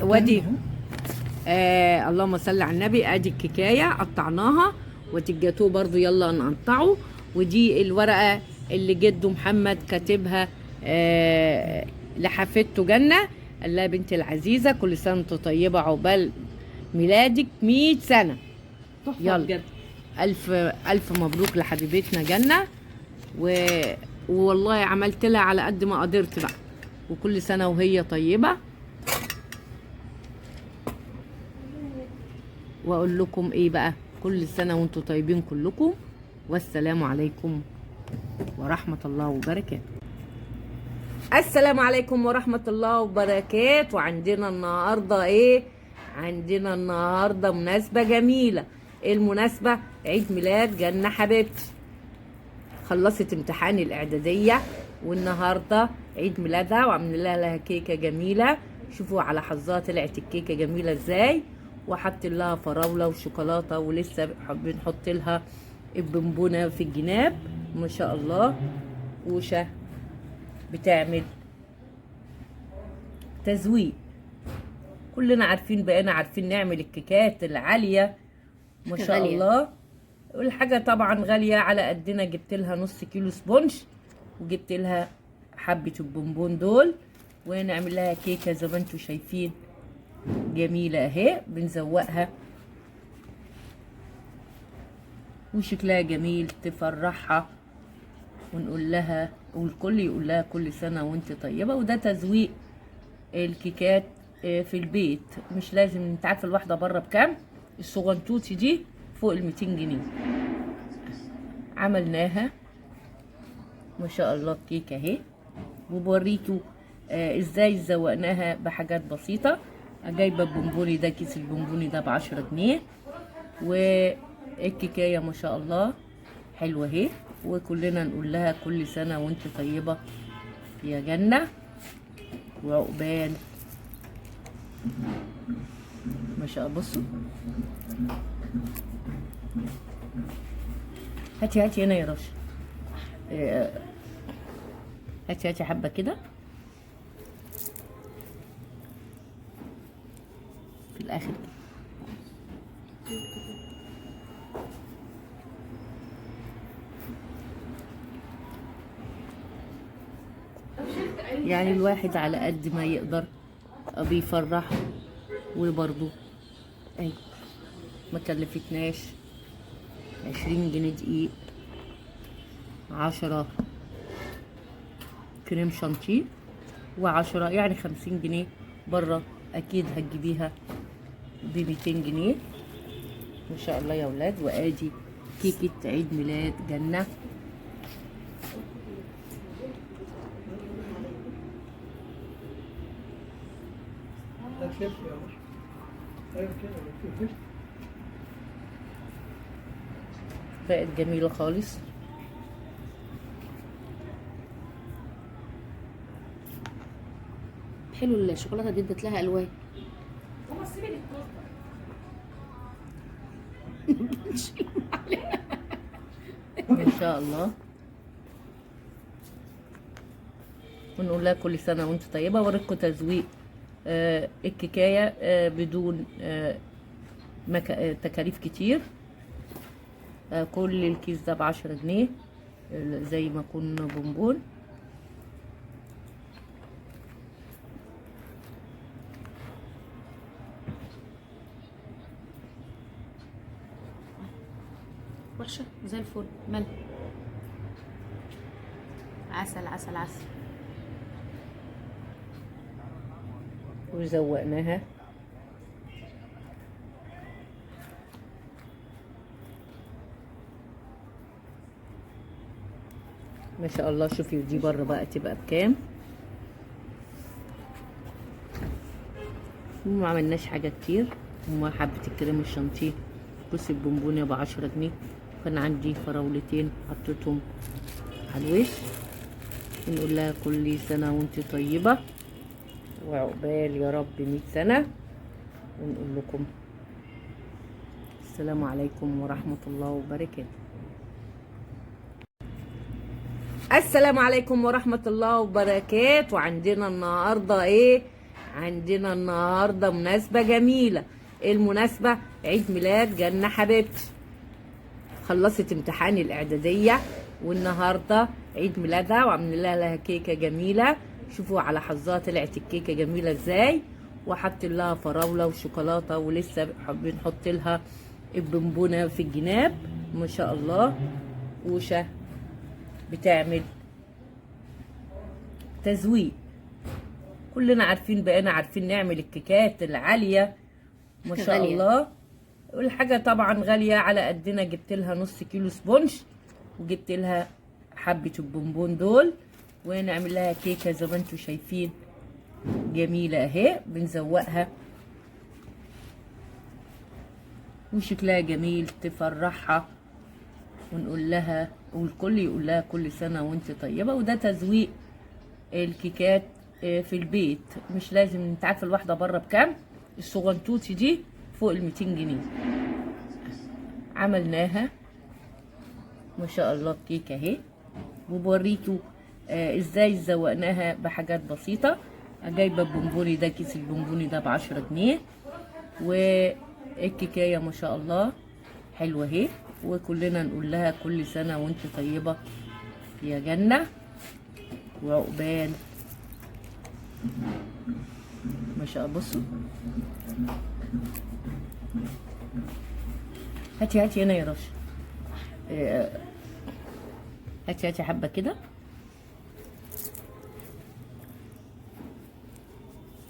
ودي اللهم صل على النبي. ادي الكيكايه قطعناها، ودي الجاتوه برضو يلا نقطعه. ودي الورقه اللي جده محمد كاتبها لحفيدته جنه. قال لها بنتي العزيزه كل سنه وانت طيبه، عقبال ميلادك 100 سنه. يلا الف الف مبروك لحبيبتنا جنه. والله عملت لها على قد ما قدرت بقى، وكل سنه وهي طيبه. واقول لكم ايه بقى، كل سنه وانتم طيبين كلكم، والسلام عليكم ورحمه الله وبركاته. السلام عليكم ورحمه الله وبركاته. عندنا النهارده ايه؟ عندنا النهارده مناسبه جميله. المناسبه عيد ميلاد جنه حبيبتي، خلصت امتحان الاعداديه والنهارده عيد ميلادها، وعملنا لها كيكه جميله. شوفوا على حظها طلعت الكيكه جميله ازاي، وحط لها فراوله وشوكولاته، ولسه بنحط لها البونبونه في الجناب. ما شاء الله وشه بتعمل تزويق. كلنا عارفين، بقينا عارفين نعمل الكيكات العاليه ما شاء غالية. الله. والحاجه طبعا غاليه على قدنا. جبت لها نص كيلو سبونج، وجبت لها حبه البونبون دول، ونعمل لها كيكه زي ما انتم شايفين جميله اهي. بنزوقها وشكلها جميل تفرحها، ونقول لها والكل يقول لها كل سنه وانت طيبه. وده تزويق الكيكات في البيت، مش لازم. انت عارفه الواحده بره بكام؟ الصغنطوطي دي فوق ال 200 جنيه. عملناها ما شاء الله الكيكه اهي، وبوريكوا ازاي زوقناها بحاجات بسيطه. جايبه البونبوني ده، كيس البونبوني ده ب10 جنيه، والكيكايه ما شاء الله حلوه اهي. وكلنا نقول لها كل سنه وانت طيبه يا جنه، وعقبال ما شاء الله. بصوا هاتي هنا يا رشا، هاتي حبه كده في الاخر كده. يعني الواحد على قد ما يقدر بيفرح. وبرضو اهي ما كلفتناش 20 جنيه دقيق، 10 كريم شانتيه، و10 يعني 50 جنيه. بره اكيد هتجيبيها ب 200 جنيه ما شاء الله يا ولاد. وادي كيكه عيد ميلاد جنه. بقت جميله خالص. حلو الشوكولاته دي، ادت لها الوان. ان شاء الله. ونقول لها كل سنه وانت طيبه. وريكم تزويق الكيكايه بدون تكاليف كتير. كل الكيس ده ب10 جنيه زي ما كنا بونبون. وحشه زي الفل. ملح عسل عسل عسل. وزوقناها ما شاء الله. شوفي دي بره بقى تبقى بكام. وما عملناش حاجه كتير. وما حبه الكريم الشانتيه كوس البونبونيه ب10 جنيه. كان عندي فراولتين حطيتهم على الوش. ونقول لها كل سنه وانت طيبه، وعقبال يا رب 100 سنه. ونقول لكم السلام عليكم ورحمه الله وبركاته. السلام عليكم ورحمة الله وبركاته. عندنا النهاردة ايه؟ عندنا النهارده مناسبة جميلة. المناسبة عيد ميلاد جنة حبيبتي، خلصت امتحان الإعدادية والنهارده عيد ميلادها، وعملنا لها كيكة جميلة. شوفوا على حظها طلعت الكيكة جميلة ازاي، وحط لها فراولة وشوكولاتة، ولسه بنحط لها البونبونة في الجناب. ما شاء الله وشة بتعمل تزويق. كلنا عارفين، بقينا عارفين نعمل الكيكات العالية ما شاء غالية. الله. والحاجة طبعا غالية على قدنا. جبت لها نص كيلو سبونج، وجبت لها حبة البونبون دول، ونعمل لها كيكة زي ما انتم شايفين جميلة اهي. بنزوقها وشكلها جميل تفرحها، ونقول لها والكل يقول لها كل سنة وانت طيبة. وده تزويق الكيكات في البيت، مش لازم. انت عارفة الواحدة بره بكام؟ الصغنطوطي دي فوق ال 200 جنيه. عملناها ما شاء الله الكيكة اهي، وبوريكوا ازاي زوقناها بحاجات بسيطة. جايبة البونبوني ده، كيس البونبوني ده ب10 جنيه، والكيكاية ما شاء الله حلوة اهي. وكلنا نقول لها كل سنة وانت طيبة يا جنة، وعقبال ما شاء الله. بصوا هاتي هنا يا رشا، هاتي حبة كده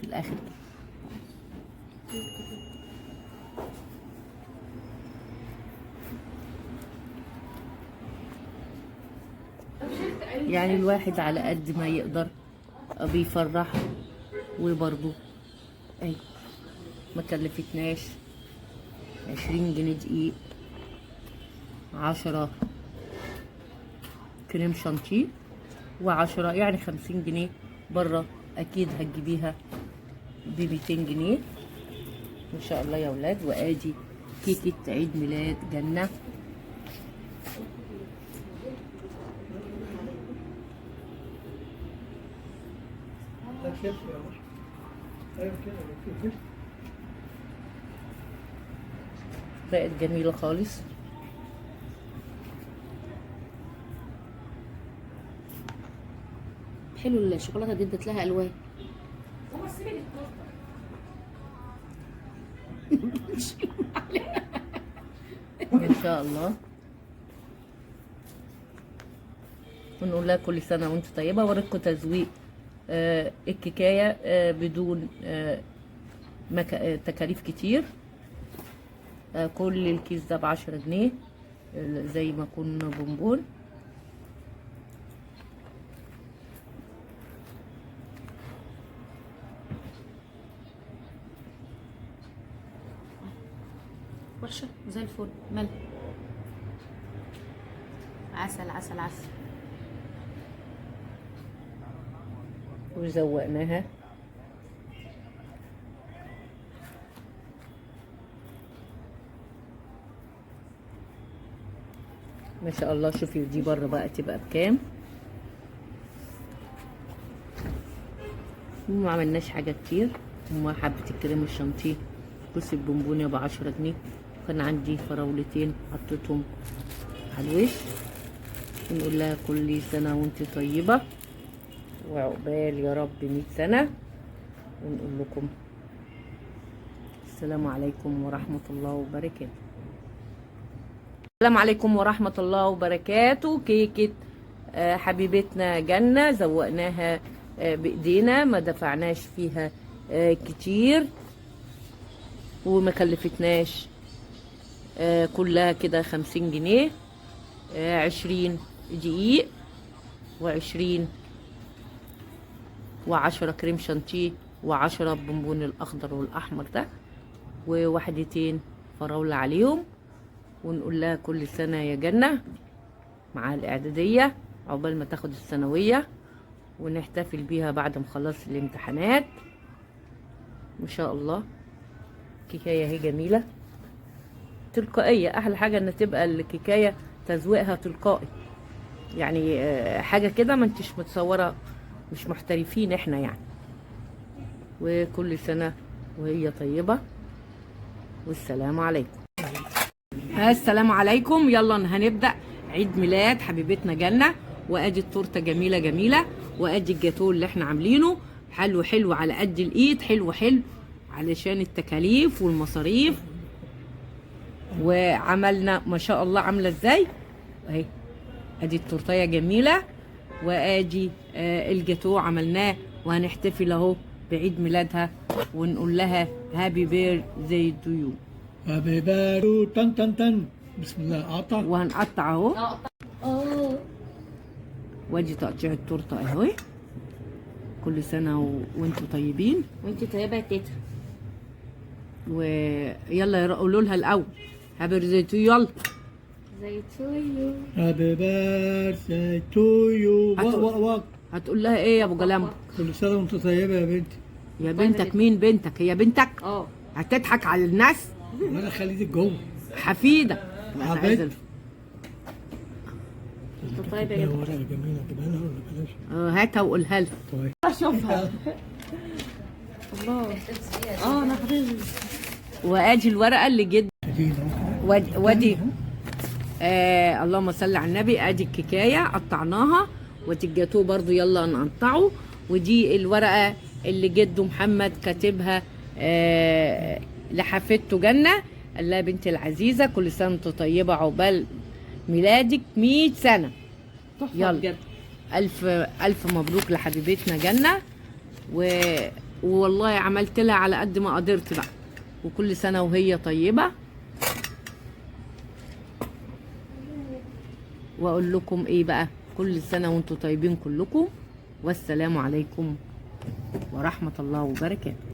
في الآخر كده. يعني الواحد على قد ما يقدر بيفرح. وبرضو اي ما كلفتناش 20 جنيه دقيق، 10 كريم شانتيه، و10 يعني 50 جنيه. بره اكيد هتجيبيها ب 200 جنيه ان شاء الله يا ولاد. وادي كيكه عيد ميلاد جنه. بقت جميله خالص. حلو الشوكولاته دي ادت لها الوان. ان شاء الله. ونقول لها كل سنه وانت طيبه. وريكم تزويق الكيكايه بدون تكاليف كتير. كل الكيس ده ب10 جنيه زي ما كنا بونبون. وحشه زي الفل. ملح عسل عسل عسل. وزوقناها ما شاء الله. شوفي دي بره بقى تبقى بكام. وما عملناش حاجه كتير. هما حبه الكريم الشانتيه، كوس البونبونيه ب10 جنيه. كان عندي فراولتين حطيتهم على الوش. ونقول لها كل سنه وانت طيبه، وعقبال يا رب 100 سنه. ونقول لكم السلام عليكم ورحمه الله وبركاته. السلام عليكم ورحمة الله وبركاته. كيكة حبيبتنا جنة زوقناها بإيدينا، ما دفعناش فيها كتير وما كلفتناش. كلها كده 50 جنيه. 20 دقيق، و20 و10 كريم شانتيه، و10 بونبون الأخضر والأحمر ده، ووحدتين فراولة عليهم. ونقول لها كل سنة يا جنة مع الإعدادية عقبال ما تاخد الثانوية، ونحتفل بيها بعد ما خلص الامتحانات. ما شاء الله كيكاية هي جميلة تلقائية. أحلى حاجة إن تبقى الكيكاية تزويقها تلقائي، يعني حاجة كده ما انتش متصورة، مش محترفين احنا يعني. وكل سنة وهي طيبة، والسلام عليكم. السلام عليكم. يلا هنبدأ عيد ميلاد حبيبتنا جنة. وادي التورته جميله جميله، وادي الجاتوه اللي احنا عاملينه حلو حلو على قد الايد، حلو حلو علشان التكاليف والمصاريف. وعملنا ما شاء الله عامله ازاي اهي. ادي التورتيه جميله، وادي الجاتوه عملناه، وهنحتفل اهو بعيد ميلادها ونقول لها هابي بير زي تو يو. هابي بيرو تن تن تن. بسم الله قطع. وهنقطع اهو. وادي تقطيع التورته اهو. كل سنه وانتم طيبين. وانت طيبه يا تيتا. ويلا قولوا لها الاول هابي بير تو يو. يلا زي تويو. هابي بيرثداي تو يو. هتقول لها ايه يا ابو جلامبو؟ كل سنه وانت طيبه يا بنتي. يا بنتك مين بنتك؟ هي بنتك؟ هتضحك على الناس؟ انا خليتك جوه حفيده. حبيبتي. انت طيبه يا ورقه جميله جبناها ولا بلاش؟ هاتها وقولها لها. طيب شوفها. الله. انا حبيبي. وادي الورقه اللي جد. وادي اللهم صل على النبي. ادي الكيكايه قطعناها، وادي الجاتوه برضو يلا نقطعه. ودي الورقه اللي جده محمد كاتبها لحفيدته جنه. قال لها بنتي العزيزه كل سنه وانت طيبه، عقبال ميلادك 100 سنه. يلا الف الف مبروك لحبيبتنا جنه. والله عملت لها على قد ما قدرت بقى، وكل سنه وهي طيبه. واقول لكم ايه بقى، كل سنه وانتم طيبين كلكم، والسلام عليكم ورحمه الله وبركاته.